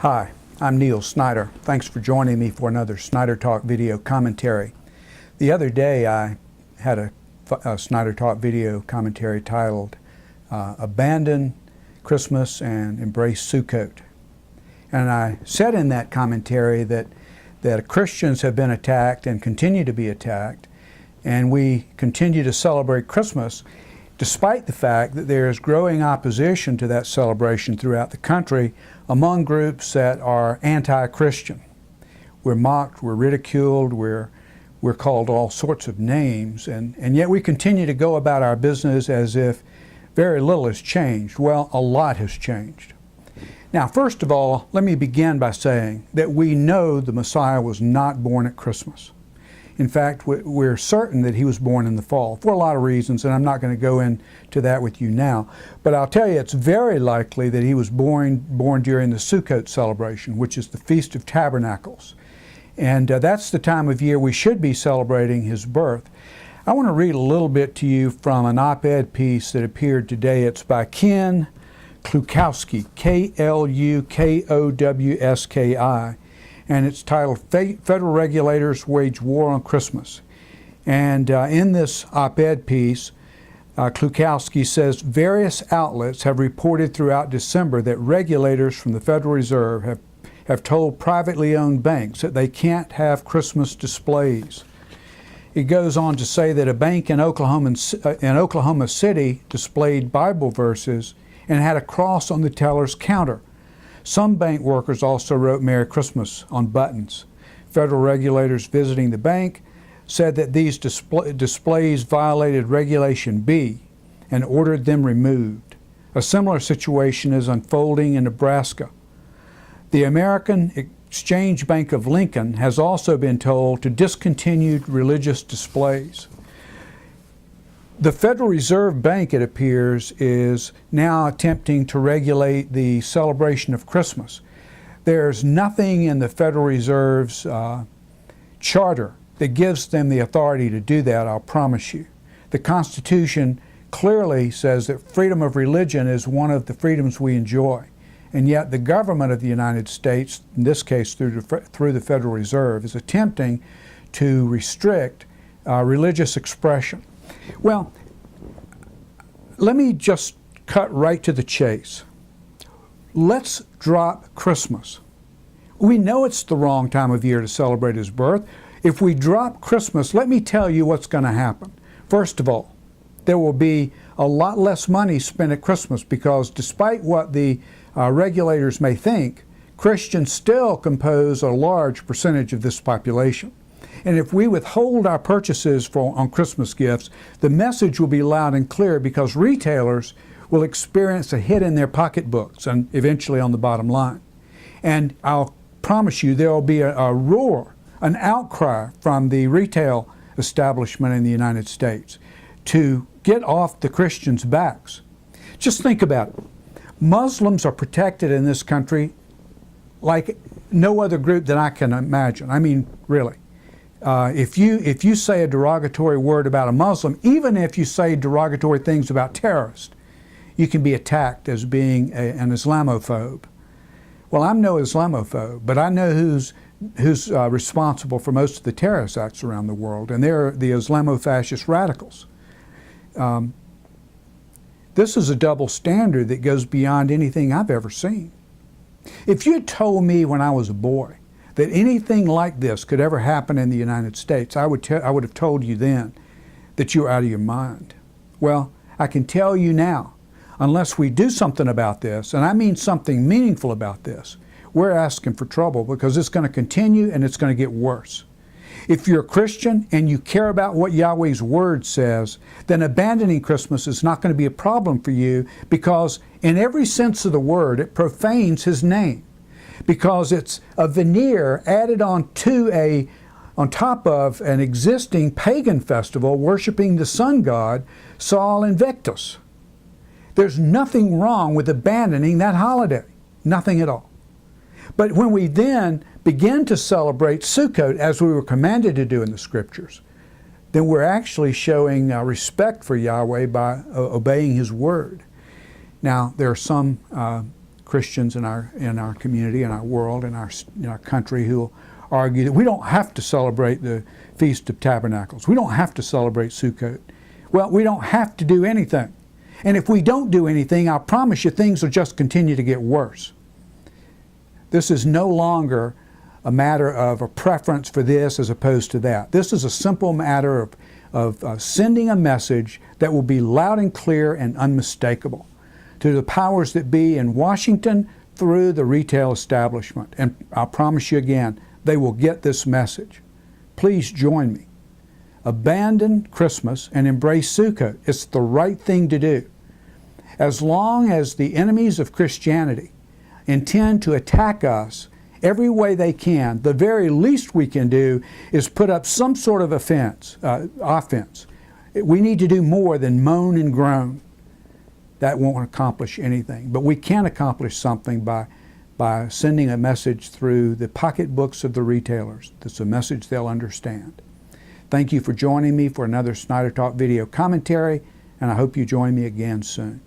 Hi, I'm Neil Snyder. Thanks for joining me for another Snyder Talk video commentary. The other day I had a Snyder Talk video commentary titled Abandon Christmas and Embrace Sukkot. And I said in that commentary that Christians have been attacked and continue to be attacked, and we continue to celebrate Christmas despite the fact that there is growing opposition to that celebration throughout the country among groups that are anti-Christian. We're mocked, we're ridiculed, we're called all sorts of names, and yet we continue to go about our business as if very little has changed. Well, a lot has changed. Now, first of all, let me begin by saying that we know the Messiah was not born at Christmas. In fact, we're certain that he was born in the fall for a lot of reasons, and I'm not going to go into that with you now. But I'll tell you, it's very likely that he was born during the Sukkot celebration, which is the Feast of Tabernacles. And that's the time of year we should be celebrating his birth. I want to read a little bit to you from an op-ed piece that appeared today. It's by Ken Klukowski, Klukowski, and it's titled Federal Regulators Wage War on Christmas. And in this op-ed piece, Klukowski says various outlets have reported throughout December that regulators from the Federal Reserve have told privately owned banks that they can't have Christmas displays. It goes on to say that a bank in Oklahoma City displayed Bible verses and had a cross on the teller's counter. Some bank workers also wrote Merry Christmas on buttons. Federal regulators visiting the bank said that these displays violated Regulation B and ordered them removed. A similar situation is unfolding in Nebraska. The American Exchange Bank of Lincoln has also been told to discontinue religious displays. The Federal Reserve Bank, it appears, is now attempting to regulate the celebration of Christmas. There's nothing in the Federal Reserve's charter that gives them the authority to do that, I'll promise you. The Constitution clearly says that freedom of religion is one of the freedoms we enjoy. And yet the government of the United States, in this case through the Federal Reserve, is attempting to restrict religious expression. Well, let me just cut right to the chase. Let's drop Christmas. We know it's the wrong time of year to celebrate his birth. If we drop Christmas, let me tell you what's going to happen. First of all, there will be a lot less money spent at Christmas because despite what the regulators may think, Christians still compose a large percentage of this population. And if we withhold our purchases on Christmas gifts, the message will be loud and clear because retailers will experience a hit in their pocketbooks and eventually on the bottom line. And I'll promise you there will be a roar, an outcry from the retail establishment in the United States to get off the Christians' backs. Just think about it. Muslims are protected in this country like no other group that I can imagine. I mean, really. If you say a derogatory word about a Muslim, even if you say derogatory things about terrorists, you can be attacked as being an Islamophobe. Well, I'm no Islamophobe, but I know who's responsible for most of the terrorist acts around the world, and they're the Islamofascist radicals. This is a double standard that goes beyond anything I've ever seen. If you had told me when I was a boy that anything like this could ever happen in the United States, I would have told you then that you were out of your mind. Well, I can tell you now, unless we do something about this, and I mean something meaningful about this, we're asking for trouble because it's going to continue and it's going to get worse. If you're a Christian and you care about what Yahweh's Word says, then abandoning Christmas is not going to be a problem for you because in every sense of the word, it profanes His name. Because it's a veneer added on top of an existing pagan festival worshiping the sun god, Sol Invictus. There's nothing wrong with abandoning that holiday. Nothing at all. But when we then begin to celebrate Sukkot as we were commanded to do in the Scriptures, then we're actually showing respect for Yahweh by obeying His Word. Now, there are some Christians in our community, in our world, in our country who will argue that we don't have to celebrate the Feast of Tabernacles. We don't have to celebrate Sukkot. Well, we don't have to do anything. And if we don't do anything, I promise you things will just continue to get worse. This is no longer a matter of a preference for this as opposed to that. This is a simple matter of sending a message that will be loud and clear and unmistakable to the powers that be in Washington through the retail establishment. And I promise you again, they will get this message. Please join me. Abandon Christmas and embrace Sukkot. It's the right thing to do. As long as the enemies of Christianity intend to attack us every way they can, the very least we can do is put up some sort of offense. We need to do more than moan and groan. That won't accomplish anything. But we can accomplish something by sending a message through the pocketbooks of the retailers. That's a message they'll understand. Thank you for joining me for another Snyder Talk video commentary, and I hope you join me again soon.